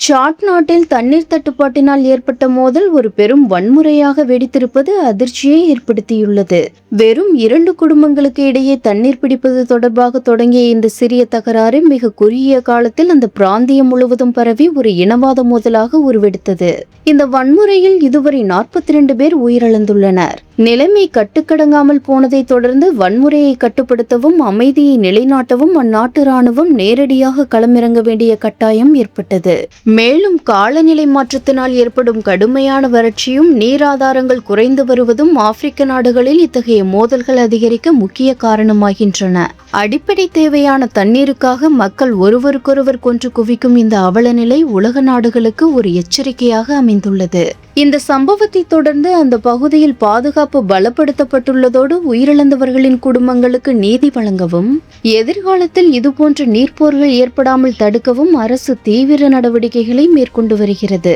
Chat நாட்டில் தண்ணீர் தட்டுப்பாட்டினால் ஏற்பட்ட மோதல் ஒரு பெரும் வன்முறையாக வெடித்திருப்பது அதிர்ச்சியை ஏற்படுத்தியுள்ளது. வெறும் 2 குடும்பங்களுக்கு இடையே தண்ணீர் பிடிப்பது தொடர்பாக தொடங்கிய இந்த சிறிய தகராறு மிக குறுகிய காலத்தில் அந்த பிராந்தியம் முழுவதும் பரவி ஒரு இனவாத மோதலாக உருவெடுத்தது. இந்த வன்முறையில் இதுவரை 42 பேர் உயிரிழந்துள்ளனர். நிலைமை கட்டுக்கடங்காமல் போனதை தொடர்ந்து வன்முறையை கட்டுப்படுத்தவும் அமைதியை நிலைநாட்டவும் அந்நாட்டு ராணுவம் நேரடியாக களமிறங்க வேண்டிய கட்டாயம் ஏற்பட்டது. மேலும் காலநிலை மாற்றத்தினால் ஏற்படும் கடுமையான வறட்சியும் நீராதாரங்கள் குறைந்து வருவதும் ஆப்பிரிக்க நாடுகளில் இத்தகைய மோதல்கள் அதிகரிக்க முக்கிய காரணமாகின்றன. அடிப்படை தேவையான தண்ணீருக்காக மக்கள் ஒருவருக்கொருவர் கொன்று குவிக்கும் இந்த அவலநிலை உலக நாடுகளுக்கு ஒரு எச்சரிக்கையாக அமைந்துள்ளது. இந்த சம்பவத்தை தொடர்ந்து அந்த பகுதியில் பாதுகாப்பு பலப்படுத்தப்பட்டுள்ளதோடு உயிரிழந்தவர்களின் குடும்பங்களுக்கு நீதி வழங்கவும் எதிர்காலத்தில் இதுபோன்ற நீர்ப்போர்கள் ஏற்படாமல் தடுக்கவும் அரசு தீவிர நடவடிக்கைகளை மேற்கொண்டு வருகிறது.